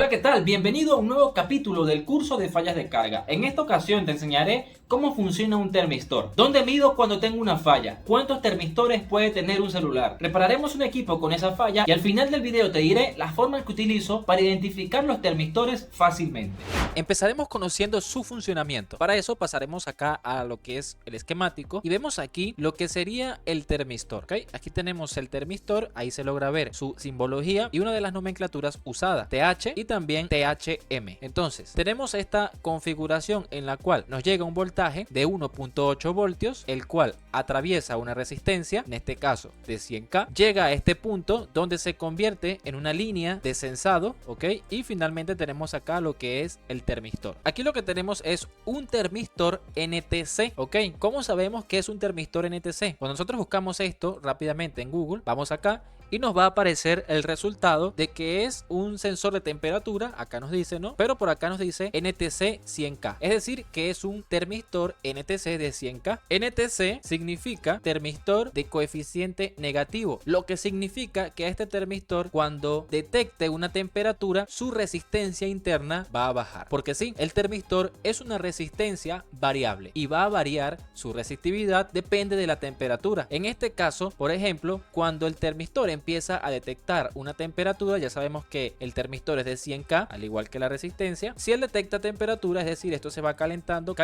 Hola, ¿qué tal? Bienvenido a un nuevo capítulo del curso de fallas de carga. En esta ocasión te enseñaré cómo funciona un termistor, dónde mido cuando tengo una falla, cuántos termistores puede tener un celular. Repararemos un equipo con esa falla y al final del video te diré las formas que utilizo para identificar los termistores fácilmente. Empezaremos conociendo su funcionamiento. Para eso pasaremos acá a lo que es el esquemático y vemos aquí lo que sería el termistor. ¿Okay? Aquí tenemos el termistor, ahí se logra ver su simbología y una de las nomenclaturas usadas, TH y también THM. Entonces tenemos esta configuración en la cual nos llega un voltaje de 1.8 voltios, el cual atraviesa una resistencia, en este caso de 100K, llega a este punto donde se convierte en una línea de sensado, ¿ok? Y finalmente tenemos acá lo que es el termistor. Aquí lo que tenemos es un termistor NTC, ¿ok? ¿Cómo sabemos que es un termistor NTC? Cuando nosotros buscamos esto rápidamente en Google, vamos acá y nos va a aparecer el resultado de que es un sensor de temperatura, acá nos dice, ¿no? Pero por acá nos dice NTC 100K, es decir, que es un termistor NTC de 100K. NTC significa termistor de coeficiente negativo, lo que significa que a este termistor, cuando detecte una temperatura, su resistencia interna va a bajar. Porque sí, el termistor es una resistencia variable y va a variar su resistividad, depende de la temperatura. En este caso, por ejemplo, cuando el termistor empieza a detectar una temperatura, ya sabemos que el termistor es de 100K, al igual que la resistencia. Si él detecta temperatura, es decir, esto se va calentando,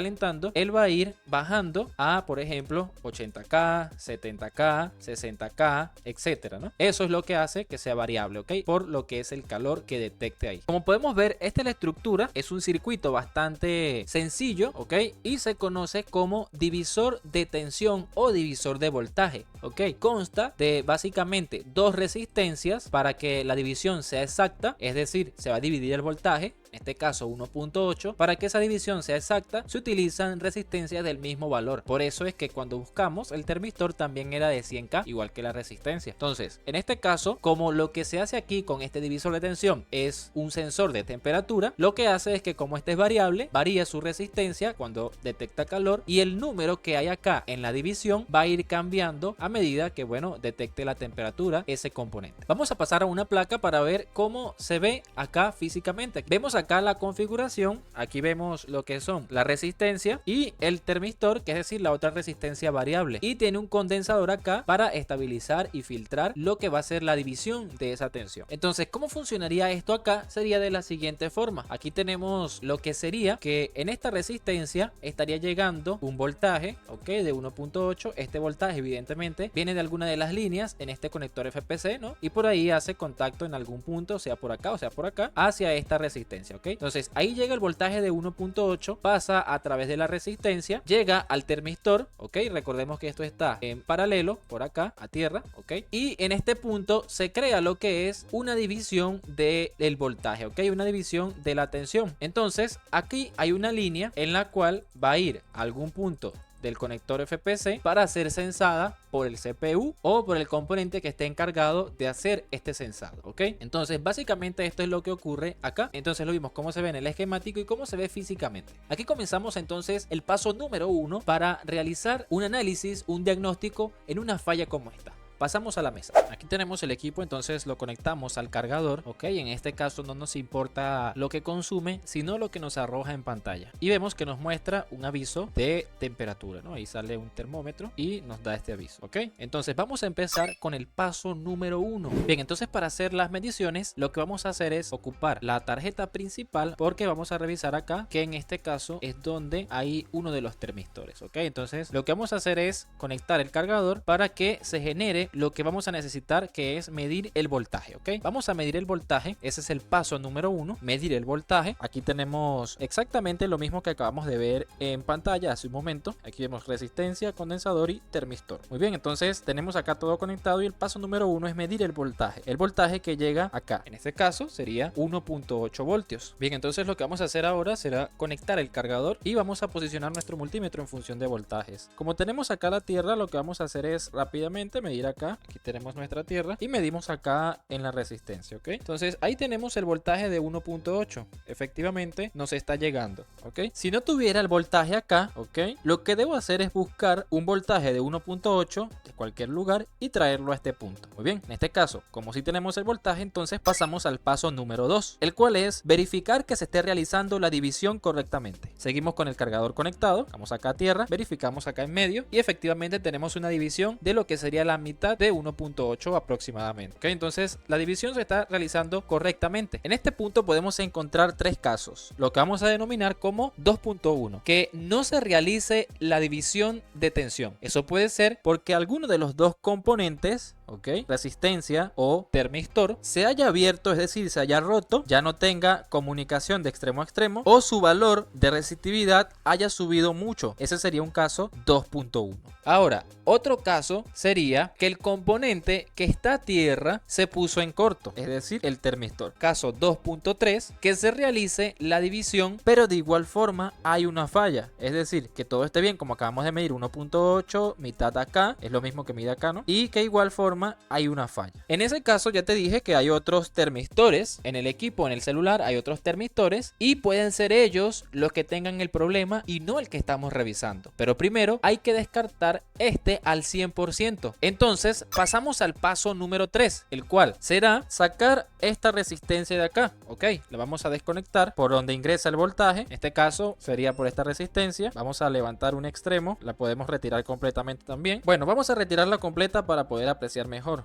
él va a ir bajando a, por ejemplo, 80K, 70K, 60K, etcétera, ¿no? Eso es lo que hace que sea variable, ¿ok? Por lo que es el calor que detecte ahí. Como podemos ver, esta es la estructura, es un circuito bastante sencillo, ¿ok? Y se conoce como divisor de tensión o divisor de voltaje, ¿ok? Consta de básicamente dos resistencias para que la división sea exacta, es decir, se va a dividir el voltaje, en este caso 1.8. Para que esa división sea exacta, se utilizan resistencias del mismo valor. Por eso es que cuando buscamos, el termistor también era de 100K, igual que la resistencia. Entonces, en este caso, como lo que se hace aquí con este divisor de tensión es un sensor de temperatura, lo que hace es que, como este es variable, varía su resistencia cuando detecta calor, y el número que hay acá en la división va a ir cambiando a medida que, bueno, detecte la temperatura ese componente. Vamos a pasar a una placa para ver cómo se ve acá físicamente. Vemos acá la configuración, aquí vemos lo que son la resistencia y el termistor, que es decir, la otra resistencia variable, y tiene un condensador acá para estabilizar y filtrar lo que va a ser la división de esa tensión. Entonces, ¿cómo funcionaría esto acá? Sería de la siguiente forma. Aquí tenemos lo que sería que en esta resistencia estaría llegando un voltaje, ok, de 1.8. Este voltaje evidentemente viene de alguna de las líneas en este conector FPC, ¿no? Y por ahí hace contacto en algún punto, sea por acá o sea por acá, hacia esta resistencia, ¿ok? Entonces ahí llega el voltaje de 1.8, pasa a través de la resistencia, llega al termistor, ¿ok? Recordemos que esto está en paralelo por acá a tierra, ¿ok? Y en este punto se crea lo que es una división del voltaje, ¿ok? Una división de la tensión. Entonces aquí hay una línea en la cual va a ir a algún punto del conector FPC para ser sensada por el CPU o por el componente que esté encargado de hacer este sensado, ¿ok? Entonces básicamente esto es lo que ocurre acá. Entonces lo vimos cómo se ve en el esquemático y cómo se ve físicamente. Aquí comenzamos entonces el paso número 1 para realizar un análisis, un diagnóstico en una falla como esta. Pasamos a la mesa. Aquí tenemos el equipo, entonces lo conectamos al cargador, ok. En este caso no nos importa lo que consume, sino lo que nos arroja en pantalla. Y vemos que nos muestra un aviso de temperatura, ¿no? Ahí sale un termómetro y nos da este aviso, ok. Entonces vamos a empezar con el paso número 1. Bien, entonces para hacer las mediciones, lo que vamos a hacer es ocupar la tarjeta principal, porque vamos a revisar acá que en este caso es donde hay uno de los termistores, ok. Entonces lo que vamos a hacer es conectar el cargador para que se genere lo que vamos a necesitar, que es medir el voltaje, ¿ok? Vamos a medir el voltaje, ese es el paso número 1, medir el voltaje. Aquí tenemos exactamente lo mismo que acabamos de ver en pantalla hace un momento. Aquí vemos resistencia, condensador y termistor. Muy bien, entonces tenemos acá todo conectado y el paso número 1 es medir el voltaje que llega acá. En este caso sería 1.8 voltios. Bien, entonces lo que vamos a hacer ahora será conectar el cargador y vamos a posicionar nuestro multímetro en función de voltajes. Como tenemos acá la tierra, lo que vamos a hacer es rápidamente medir acá, aquí tenemos nuestra tierra y medimos acá en la resistencia, ¿ok? Entonces ahí tenemos el voltaje de 1.8, efectivamente nos está llegando, ¿ok? Si no tuviera el voltaje acá, ¿ok? Lo que debo hacer es buscar un voltaje de 1.8 de cualquier lugar y traerlo a este punto. Muy bien, en este caso, como si tenemos el voltaje, entonces pasamos al paso número 2, el cual es verificar que se esté realizando la división correctamente. Seguimos con el cargador conectado, vamos acá a tierra, verificamos acá en medio y efectivamente tenemos una división de lo que sería la mitad de 1.8 aproximadamente. ¿Ok? Entonces la división se está realizando correctamente. En este punto podemos encontrar tres casos, lo que vamos a denominar como 2.1, que no se realice la división de tensión. Eso puede ser porque alguno de los dos componentes, ¿ok?, resistencia o termistor, se haya abierto, es decir, se haya roto, ya no tenga comunicación de extremo a extremo, o su valor de resistividad haya subido mucho. Ese sería un caso 2.1. Ahora, otro caso sería que el componente que está a tierra se puso en corto, es decir, el termistor. Caso 2.3, que se realice la división, pero de igual forma hay una falla, es decir, que todo esté bien, como acabamos de medir 1.8, mitad acá, es lo mismo que mide acá, ¿no? Y que igual forma hay una falla. En ese caso ya te dije que hay otros termistores en el equipo, en el celular hay otros termistores y pueden ser ellos los que tengan el problema y no el que estamos revisando. Pero primero hay que descartar este al 100%. Entonces pasamos al paso número 3, el cual será sacar esta resistencia de acá. Ok, la vamos a desconectar por donde ingresa el voltaje. En este caso sería por esta resistencia. Vamos a levantar un extremo, la podemos retirar completamente también. Bueno, vamos a retirarla completa para poder apreciar mejor.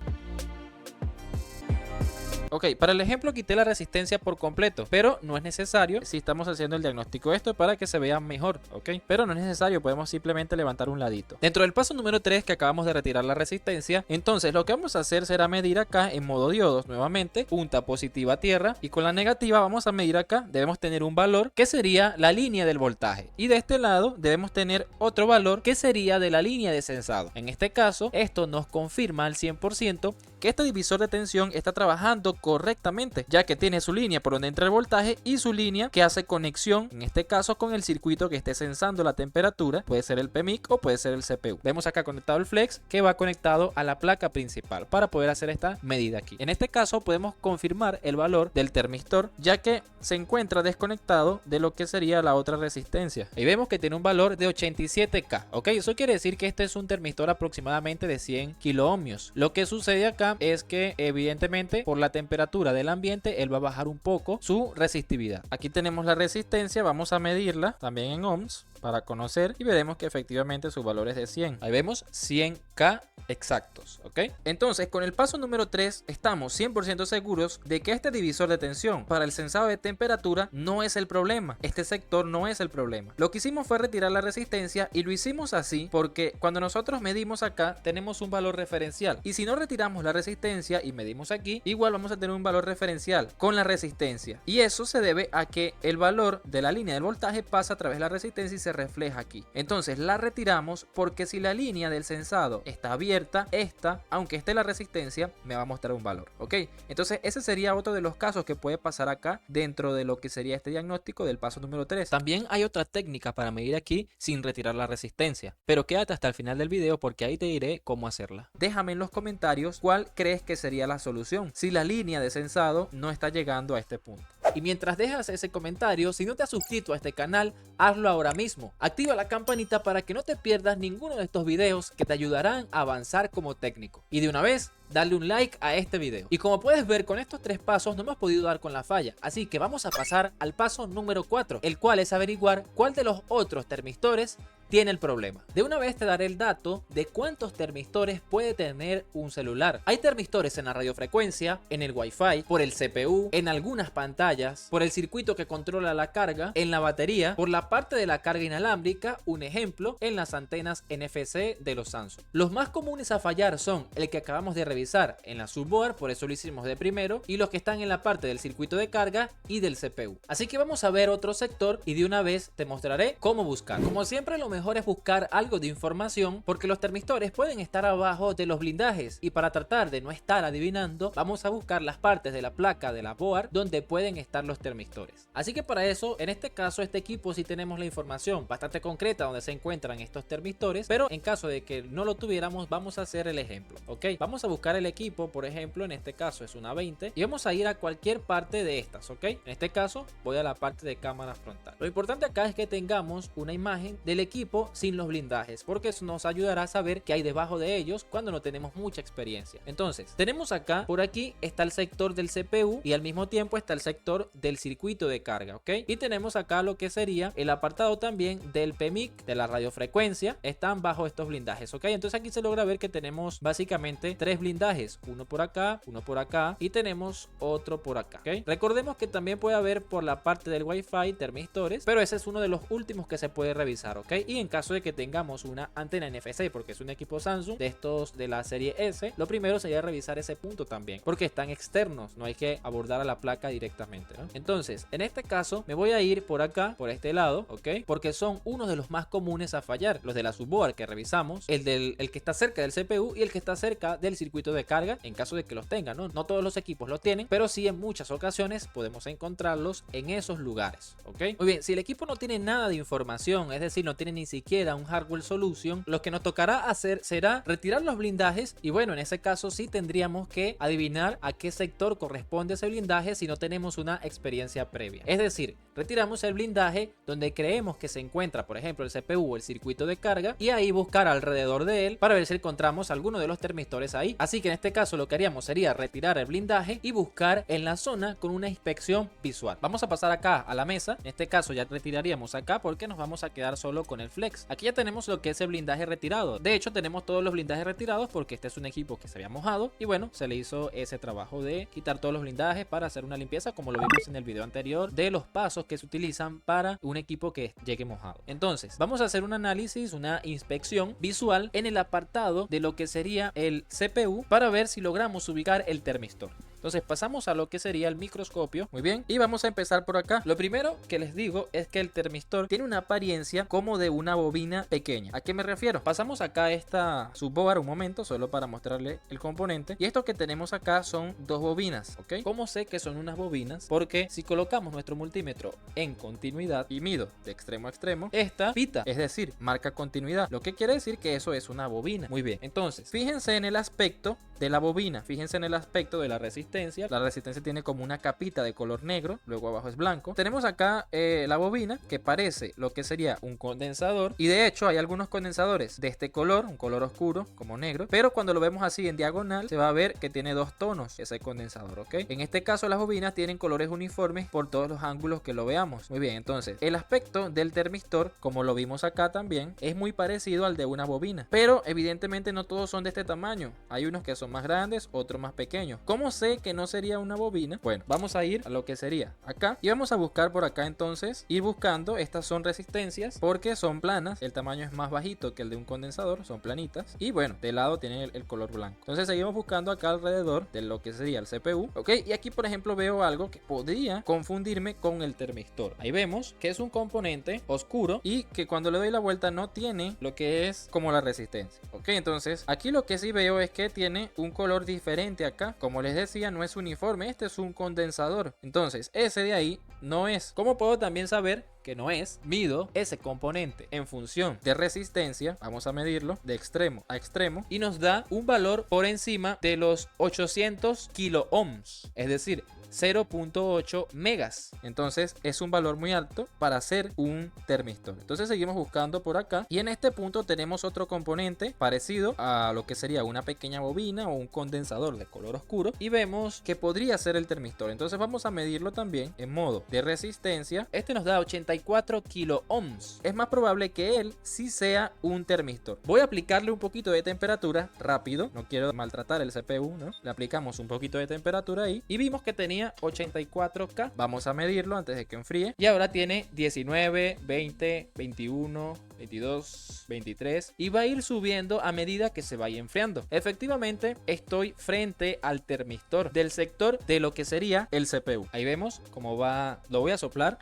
Ok, para el ejemplo quité la resistencia por completo, pero no es necesario si estamos haciendo el diagnóstico de esto para que se vea mejor, ok, pero no es necesario, podemos simplemente levantar un ladito. Dentro del paso número 3 que acabamos de retirar la resistencia, entonces lo que vamos a hacer será medir acá en modo diodos nuevamente, punta positiva a tierra y con la negativa vamos a medir acá, debemos tener un valor que sería la línea del voltaje y de este lado debemos tener otro valor que sería de la línea de sensado. En este caso, esto nos confirma al 100% que este divisor de tensión está trabajando correctamente, ya que tiene su línea por donde entra el voltaje y su línea que hace conexión, en este caso con el circuito que esté sensando la temperatura, puede ser el PMIC o puede ser el CPU. Vemos acá conectado el flex que va conectado a la placa principal para poder hacer esta medida aquí. En este caso podemos confirmar el valor del termistor, ya que se encuentra desconectado de lo que sería la otra resistencia y vemos que tiene un valor de 87K. ok, eso quiere decir que este es un termistor aproximadamente de 100 kiloohmios. Lo que sucede acá es que evidentemente por la temperatura del ambiente él va a bajar un poco su resistividad. Aquí tenemos la resistencia, vamos a medirla también en ohms para conocer y veremos que efectivamente su valor es de 100. Ahí vemos 100K exactos, ¿ok? Entonces con el paso número 3 estamos 100% seguros de que este divisor de tensión para el sensado de temperatura no es el problema, este sector no es el problema. Lo que hicimos fue retirar la resistencia y lo hicimos así porque cuando nosotros medimos acá tenemos un valor referencial y si no retiramos la resistencia y medimos aquí, igual vamos a tener un valor referencial con la resistencia y eso se debe a que el valor de la línea del voltaje pasa a través de la resistencia y se refleja aquí. Entonces la retiramos porque si la línea del sensado está abierta, esta, aunque esté la resistencia, me va a mostrar un valor, ok. Entonces ese sería otro de los casos que puede pasar acá dentro de lo que sería este diagnóstico del paso número 3. También hay otra técnica para medir aquí sin retirar la resistencia, pero quédate hasta el final del video porque ahí te diré cómo hacerla. Déjame en los comentarios cuál crees que sería la solución si la línea de sensado no está llegando a este punto. Y mientras dejas ese comentario, si no te has suscrito a este canal, hazlo ahora mismo. Activa la campanita para que no te pierdas ninguno de estos videos que te ayudarán a avanzar como técnico. Y de una vez, dale un like a este video. Y como puedes ver, con estos 3 pasos no hemos podido dar con la falla, así que vamos a pasar al paso número 4, el cual es averiguar cuál de los otros termistores tiene el problema. De una vez te daré el dato de cuántos termistores puede tener un celular. Hay termistores en la radiofrecuencia, en el Wi-Fi, por el CPU, en algunas pantallas, por el circuito que controla la carga, en la batería, por la parte de la carga inalámbrica, un ejemplo, en las antenas NFC de los Samsung. Los más comunes a fallar son el que acabamos de revisar, revisar en la subboard, por eso lo hicimos de primero, y los que están en la parte del circuito de carga y del CPU. Así que vamos a ver otro sector y de una vez te mostraré cómo buscar. Como siempre, lo mejor es buscar algo de información porque los termistores pueden estar abajo de los blindajes, y para tratar de no estar adivinando vamos a buscar las partes de la placa de la board donde pueden estar los termistores. Así que para eso, en este caso, este equipo sí tenemos la información bastante concreta donde se encuentran estos termistores, pero en caso de que no lo tuviéramos, vamos a hacer el ejemplo, ¿ok? Vamos a buscar el equipo, por ejemplo, en este caso es una 20, y vamos a ir a cualquier parte de estas, ¿ok? En este caso voy a la parte de cámara frontal. Lo importante acá es que tengamos una imagen del equipo sin los blindajes, porque eso nos ayudará a saber qué hay debajo de ellos cuando no tenemos mucha experiencia. Entonces, tenemos acá, por aquí está el sector del CPU y al mismo tiempo está el sector del circuito de carga, ¿ok? Y tenemos acá lo que sería el apartado también del PMIC, de la radiofrecuencia, están bajo estos blindajes, ¿ok? Entonces aquí se logra ver que tenemos básicamente tres blindajes, uno por acá y tenemos otro por acá, ¿ok? Recordemos que también puede haber por la parte del Wi-Fi termistores, pero ese es uno de los últimos que se puede revisar, ¿ok? Y en caso de que tengamos una antena NFC, porque es un equipo Samsung de estos de la serie S, lo primero sería revisar ese punto también, porque están externos, no hay que abordar a la placa directamente, ¿no? Entonces, en este caso me voy a ir por acá, por este lado, ¿ok? Porque son uno de los más comunes a fallar, los de la subboard que revisamos, el que está cerca del CPU y el que está cerca del circuito de carga, en caso de que los tengan, ¿no? No todos los equipos los tienen, pero sí en muchas ocasiones podemos encontrarlos en esos lugares, ¿ok? Muy bien, si el equipo no tiene nada de información, es decir, no tiene ni siquiera un hardware solution, lo que nos tocará hacer será retirar los blindajes y bueno, en ese caso sí tendríamos que adivinar a qué sector corresponde ese blindaje si no tenemos una experiencia previa. Es decir, retiramos el blindaje donde creemos que se encuentra, por ejemplo, el CPU o el circuito de carga, y ahí buscar alrededor de él para ver si encontramos alguno de los termistores ahí. Así que en este caso lo que haríamos sería retirar el blindaje y buscar en la zona con una inspección visual. Vamos a pasar acá a la mesa, en este caso ya retiraríamos acá porque nos vamos a quedar solo con el flex. Aquí ya tenemos lo que es el blindaje retirado. De hecho, tenemos todos los blindajes retirados porque este es un equipo que se había mojado y bueno, se le hizo ese trabajo de quitar todos los blindajes para hacer una limpieza, como lo vimos en el video anterior, de los pasos que se utilizan para un equipo que llegue mojado. Entonces, vamos a hacer un análisis, una inspección visual en el apartado de lo que sería el CPU para ver si logramos ubicar el termistor. Entonces pasamos a lo que sería el microscopio. Muy bien, y vamos a empezar por acá. Lo primero que les digo es que el termistor tiene una apariencia como de una bobina pequeña. ¿A qué me refiero? Pasamos acá a esta subboard un momento, solo para mostrarle el componente. Y esto que tenemos acá son dos bobinas, ¿ok? ¿Cómo sé que son unas bobinas? Porque si colocamos nuestro multímetro en continuidad y mido de extremo a extremo, esta pita, es decir, marca continuidad, lo que quiere decir que eso es una bobina. Muy bien, entonces fíjense en el aspecto de la bobina, fíjense en el aspecto de la resistencia. La resistencia tiene como una capita de color negro, luego abajo es blanco. Tenemos acá la bobina que parece lo que sería un condensador, y de hecho hay algunos condensadores de este color, un color oscuro como negro, pero cuando lo vemos así en diagonal se va a ver que tiene dos tonos ese condensador, ¿ok? En este caso las bobinas tienen colores uniformes por todos los ángulos que lo veamos. Muy bien, entonces el aspecto del termistor, como lo vimos acá también, es muy parecido al de una bobina, pero evidentemente no todos son de este tamaño. Hay unos que son más grandes, otros más pequeños. ¿Cómo sé que no sería una bobina? Bueno, vamos a ir a lo que sería acá y vamos a buscar por acá. Entonces ir buscando, estas son resistencias porque son planas, el tamaño es más bajito que el de un condensador, son planitas, y bueno, de lado tienen el color blanco. Entonces seguimos buscando acá alrededor de lo que sería el CPU, ok, y aquí por ejemplo veo algo que podría confundirme con el termistor. Ahí vemos que es un componente oscuro y que cuando le doy la vuelta no tiene lo que es como la resistencia, ok. Entonces aquí lo que sí veo es que tiene un color diferente acá, como les decía, no es uniforme, este es un condensador, entonces ese de ahí no es. ¿Cómo puedo también saber que no es? Mido ese componente en función de resistencia, vamos a medirlo de extremo a extremo y nos da un valor por encima de los 800 kilo ohms, es decir 0.8 megas. Entonces es un valor muy alto para hacer un termistor. Entonces seguimos buscando por acá y en este punto tenemos otro componente parecido a lo que sería una pequeña bobina o un condensador de color oscuro y vemos que podría ser el termistor. Entonces vamos a medirlo también en modo de resistencia. Este nos da 84 kilo ohms. Es más probable que él sí sea un termistor. Voy a aplicarle un poquito de temperatura rápido, no quiero maltratar el CPU, ¿no? Le aplicamos un poquito de temperatura ahí y vimos que tenía tenía 84K. Vamos a medirlo antes de que enfríe. Y ahora tiene 19, 20, 21, 22, 23 y va a ir subiendo a medida que se vaya enfriando. Efectivamente estoy frente al termistor del sector de lo que sería el CPU. Ahí vemos cómo va, lo voy a soplar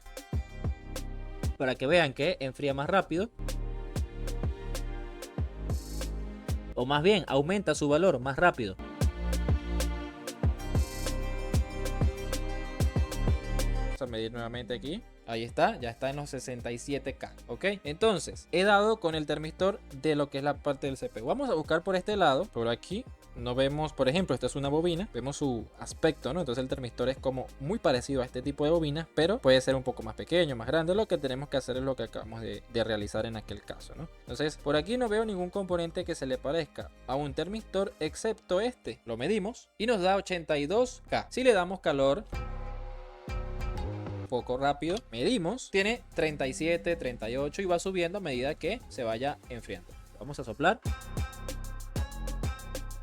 para que vean que enfría más rápido, o más bien aumenta su valor más rápido. Vamos a medir nuevamente aquí. Ahí está, ya está en los 67K, ¿ok? Entonces, he dado con el termistor de lo que es la parte del CPU. Vamos a buscar por este lado, por aquí. No vemos, por ejemplo, esta es una bobina. Vemos su aspecto, ¿no? Entonces el termistor es como muy parecido a este tipo de bobinas, pero puede ser un poco más pequeño, más grande. Lo que tenemos que hacer es lo que acabamos de realizar en aquel caso, ¿no? Entonces, por aquí no veo ningún componente que se le parezca a un termistor, excepto este. Lo medimos y nos da 82K. Si le damos calor poco rápido, medimos, tiene 37, 38 y va subiendo a medida que se vaya enfriando. Vamos a soplar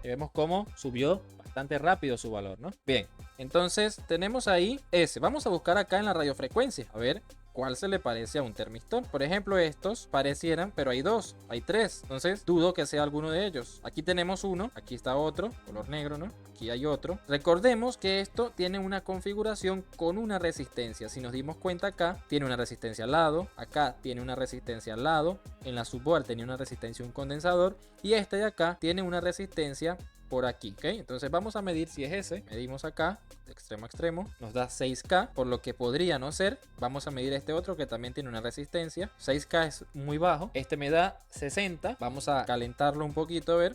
y vemos cómo subió bastante rápido su valor, ¿no? Bien, entonces tenemos ahí ese. Vamos a buscar acá en la radiofrecuencia, a ver cuál se le parece a un termistor. Por ejemplo, estos parecieran, pero hay dos, hay tres. Entonces dudo que sea alguno de ellos. Aquí tenemos uno, aquí está otro, color negro, ¿no? Aquí hay otro. Recordemos que esto tiene una configuración con una resistencia. Si nos dimos cuenta acá, tiene una resistencia al lado, acá tiene una resistencia al lado, en la subboard tenía una resistencia un condensador y este de acá tiene una resistencia por aquí, ¿ok? Entonces vamos a medir si es ese. Medimos acá, de extremo a extremo, nos da 6K, por lo que podría no ser. Vamos a medir este otro que también tiene una resistencia. 6K es muy bajo. Este me da 60. Vamos a calentarlo un poquito, a ver.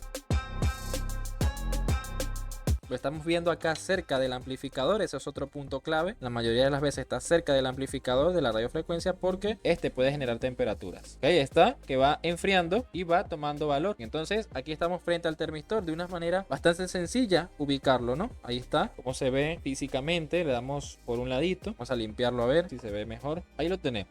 Lo estamos viendo acá cerca del amplificador, ese es otro punto clave. La mayoría de las veces está cerca del amplificador de la radiofrecuencia porque este puede generar temperaturas. Ahí está, que va enfriando y va tomando valor. Entonces aquí estamos frente al termistor de una manera bastante sencilla ubicarlo, ¿no? Ahí está, como se ve físicamente, le damos por un ladito. Vamos a limpiarlo a ver si se ve mejor. Ahí lo tenemos.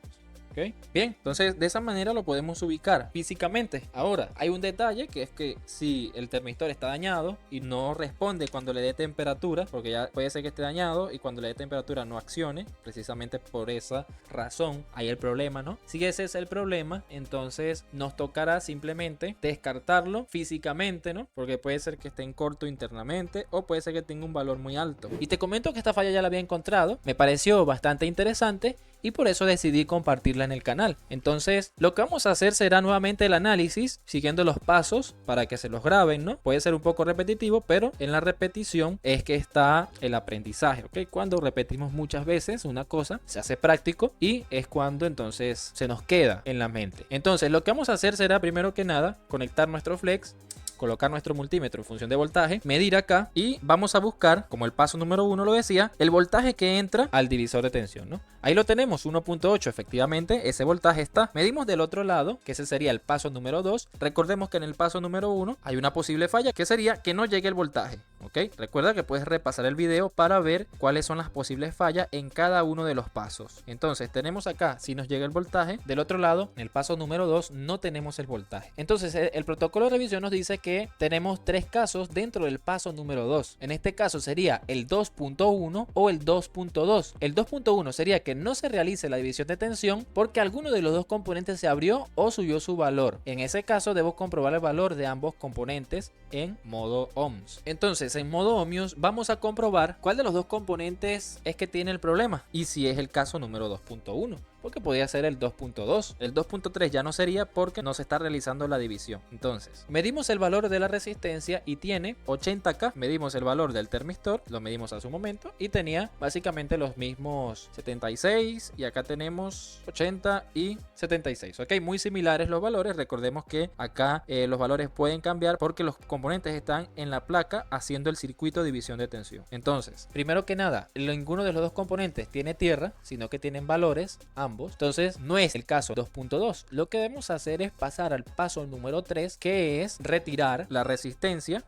¿Okay? Bien, entonces de esa manera lo podemos ubicar físicamente. Ahora, hay un detalle que es que si el termistor está dañado y no responde cuando le dé temperatura, porque ya puede ser que esté dañado y cuando le dé temperatura no accione, precisamente por esa razón hay el problema, ¿no? Si ese es el problema, entonces nos tocará simplemente descartarlo físicamente, ¿no? Porque puede ser que esté en corto internamente o puede ser que tenga un valor muy alto. Y te comento que esta falla ya la había encontrado, me pareció bastante interesante y por eso decidí compartirla en el canal. Entonces lo que vamos a hacer será nuevamente el análisis siguiendo los pasos para que se los graben, ¿no? Puede ser un poco repetitivo, pero en la repetición es que está el aprendizaje, ¿ok? Cuando repetimos muchas veces una cosa se hace práctico y es cuando entonces se nos queda en la mente. Entonces lo que vamos a hacer será primero que nada conectar nuestro flex, colocar nuestro multímetro en función de voltaje, medir acá y vamos a buscar, como el paso número 1 lo decía, el voltaje que entra al divisor de tensión, ¿no? Ahí lo tenemos, 1.8, efectivamente, ese voltaje está. Medimos del otro lado, que ese sería el paso número 2. Recordemos que en el paso número 1 hay una posible falla, que sería que no llegue el voltaje, ¿ok? Recuerda que puedes repasar el video para ver cuáles son las posibles fallas en cada uno de los pasos. Entonces tenemos acá, si nos llega el voltaje, del otro lado, en el paso número 2, no tenemos el voltaje. Entonces el protocolo de revisión nos dice que tenemos tres casos dentro del paso número 2. En este caso sería el 2.1 o el 2.2. El 2.1 sería que no se realice la división de tensión porque alguno de los dos componentes se abrió o subió su valor. En ese caso debo comprobar el valor de ambos componentes en modo ohms. Entonces en modo ohmios vamos a comprobar cuál de los dos componentes es que tiene el problema y si es el caso número 2.1. Porque podría ser el 2.2. El 2.3 ya no sería porque no se está realizando la división. Entonces, medimos el valor de la resistencia y tiene 80K. Medimos el valor del termistor, lo medimos a su momento y tenía básicamente los mismos 76 y acá tenemos 80 y 76. Ok, muy similares los valores. Recordemos que acá los valores pueden cambiar porque los componentes están en la placa haciendo el circuito de división de tensión. Entonces, primero que nada, ninguno de los dos componentes tiene tierra, sino que tienen valores ambos. Entonces no es el caso 2.2. Lo que debemos hacer es pasar al paso número 3, que es retirar la resistencia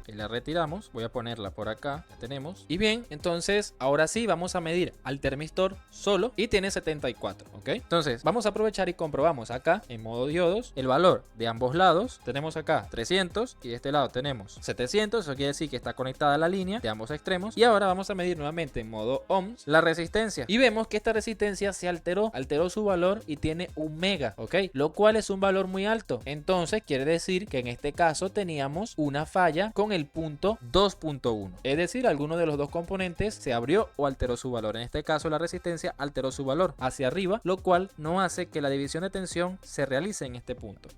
que la retiramos. Voy a ponerla por acá, la tenemos. Y bien, entonces ahora sí vamos a medir al termistor solo y tiene 74, ¿ok? Entonces vamos a aprovechar y comprobamos acá en modo diodos el valor de ambos lados. Tenemos acá 300 y de este lado tenemos 700, eso quiere decir que está conectada la línea de ambos extremos. Y ahora vamos a medir nuevamente en modo ohms la resistencia y vemos que esta resistencia se alteró su valor y tiene 1 mega, ¿ok? Lo cual es un valor muy alto. Entonces quiere decir que en este caso teníamos una falla con el punto 2.1, es decir, alguno de los dos componentes se abrió o alteró su valor. En este caso la resistencia alteró su valor hacia arriba, lo cual no hace que la división de tensión se realice en este punto.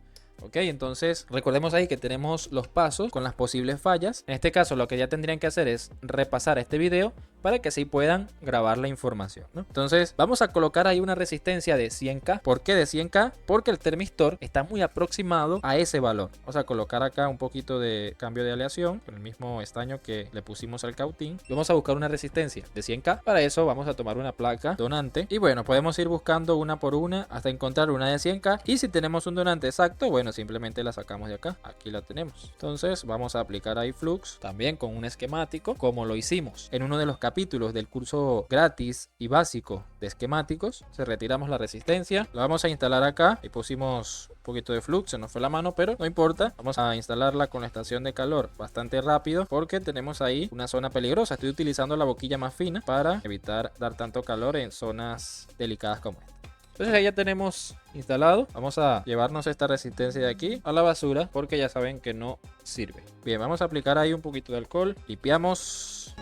Ok, entonces recordemos ahí que tenemos los pasos con las posibles fallas. En este caso lo que ya tendrían que hacer es repasar este video para que así puedan grabar la información, ¿no? Entonces vamos a colocar ahí una resistencia de 100K. ¿Por qué de 100K? Porque el termistor está muy aproximado a ese valor. Vamos a colocar acá un poquito de cambio de aleación con el mismo estaño que le pusimos al cautín. Vamos a buscar una resistencia de 100K. Para eso vamos a tomar una placa donante y bueno, podemos ir buscando una por una hasta encontrar una de 100K. Y si tenemos un donante exacto, bueno, simplemente la sacamos de acá. Aquí la tenemos. Entonces vamos a aplicar ahí flux también con un esquemático, como lo hicimos en uno de los capítulos del curso gratis y básico de esquemáticos. Retiramos la resistencia, la vamos a instalar acá y pusimos un poquito de flux, se nos fue la mano, pero no importa. Vamos a instalarla con la estación de calor bastante rápido porque tenemos ahí una zona peligrosa. Estoy utilizando la boquilla más fina para evitar dar tanto calor en zonas delicadas como esta. Entonces ahí ya tenemos instalado. Vamos a llevarnos esta resistencia de aquí a la basura porque ya saben que no sirve. Bien, vamos a aplicar ahí un poquito de alcohol. Limpiamos.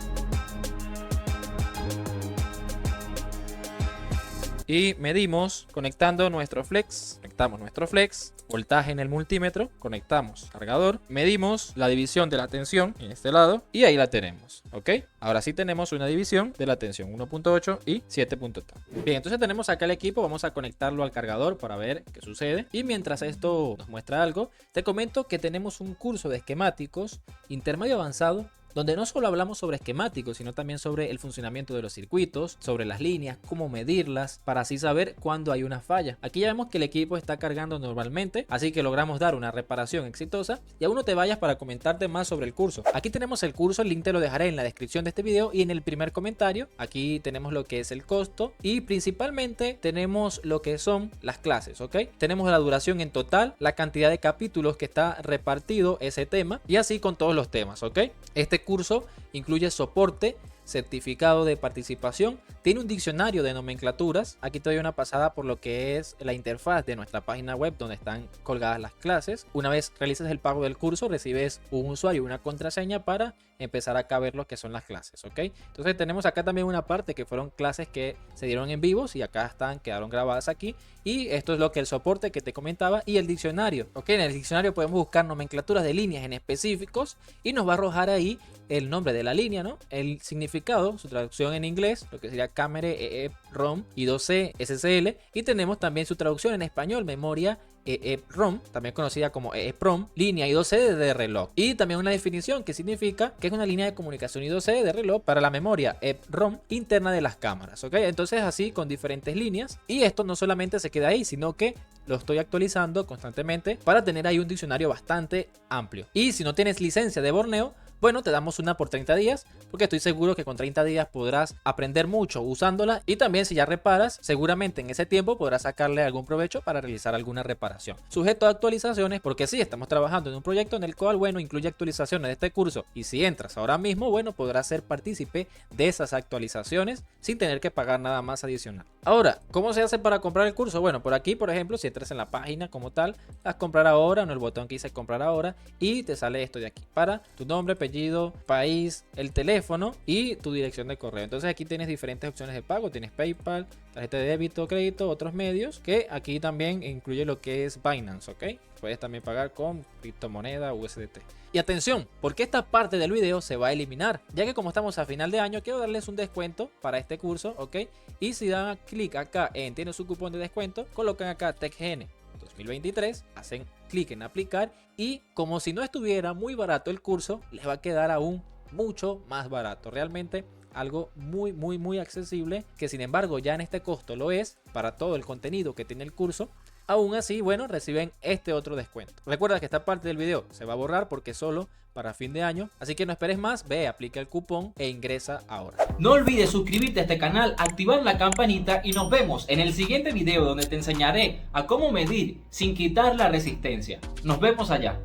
Y medimos conectando nuestro flex. Conectamos nuestro flex, voltaje en el multímetro, conectamos cargador, medimos la división de la tensión en este lado y ahí la tenemos, ¿ok? Ahora sí tenemos una división de la tensión 1.8 y 7.3. Bien, entonces tenemos acá el equipo, vamos a conectarlo al cargador para ver qué sucede. Y mientras esto nos muestra algo, te comento que tenemos un curso de esquemáticos intermedio avanzado donde no solo hablamos sobre esquemáticos, sino también sobre el funcionamiento de los circuitos, sobre las líneas, cómo medirlas, para así saber cuándo hay una falla. Aquí ya vemos que el equipo está cargando normalmente, así que logramos dar una reparación exitosa. Y aún no te vayas para comentarte más sobre el curso. Aquí tenemos el curso, el link te lo dejaré en la descripción de este video y en el primer comentario. Aquí tenemos lo que es el costo y principalmente tenemos lo que son las clases, ¿ok? Tenemos la duración en total, la cantidad de capítulos que está repartido ese tema y así con todos los temas, ¿ok? Este curso incluye soporte, certificado de participación, tiene un diccionario de nomenclaturas. Aquí te doy una pasada por lo que es la interfaz de nuestra página web donde están colgadas las clases. Una vez realices el pago del curso, recibes un usuario y una contraseña para empezar acá a ver lo que son las clases, ¿ok? Entonces tenemos acá también una parte que fueron clases que se dieron en vivos y acá quedaron grabadas aquí. Y esto es lo que el soporte que te comentaba y el diccionario, ¿ok? En el diccionario podemos buscar nomenclaturas de líneas en específicos y nos va a arrojar ahí el nombre de la línea, ¿no? El significado, su traducción en inglés, lo que sería cámara EEPROM y 2C SSL. Y tenemos también su traducción en español, memoria EEPROM, también conocida como EEPROM, línea I2C de reloj. Y también una definición que significa que es una línea de comunicación I2C de reloj para la memoria EEPROM interna de las cámaras, ¿ok? Entonces así con diferentes líneas. Y esto no solamente se queda ahí, sino que lo estoy actualizando constantemente para tener ahí un diccionario bastante amplio. Y si no tienes licencia de Borneo, bueno, te damos una por 30 días, porque estoy seguro que con 30 días podrás aprender mucho usándola y también si ya reparas, seguramente en ese tiempo podrás sacarle algún provecho para realizar alguna reparación. Sujeto a actualizaciones, porque sí, estamos trabajando en un proyecto en el cual, bueno, incluye actualizaciones de este curso y si entras ahora mismo, bueno, podrás ser partícipe de esas actualizaciones sin tener que pagar nada más adicional. Ahora, ¿cómo se hace para comprar el curso? Bueno, por aquí, por ejemplo, si entras en la página como tal, das comprar ahora, no el botón que dice comprar ahora y te sale esto de aquí para tu nombre, apellido, país, el teléfono y tu dirección de correo. Entonces aquí tienes diferentes opciones de pago, tienes PayPal, tarjeta de débito, crédito, otros medios, que aquí también incluye lo que es Binance, ¿ok? Puedes también pagar con criptomoneda USDT. Y atención, porque esta parte del video se va a eliminar, ya que como estamos a final de año, quiero darles un descuento para este curso, ¿ok? Y si dan clic acá en tiene su cupón de descuento, colocan acá TechGN 2023, hacen clic en aplicar y como si no estuviera muy barato el curso, les va a quedar aún mucho más barato. Realmente algo muy accesible, que sin embargo ya en este costo lo es para todo el contenido que tiene el curso. Aún así, bueno, reciben este otro descuento. Recuerda que esta parte del video se va a borrar porque es solo para fin de año, así que no esperes más, ve, aplica el cupón e ingresa ahora. No olvides suscribirte a este canal, activar la campanita y nos vemos en el siguiente video donde te enseñaré a cómo medir sin quitar la resistencia. Nos vemos allá.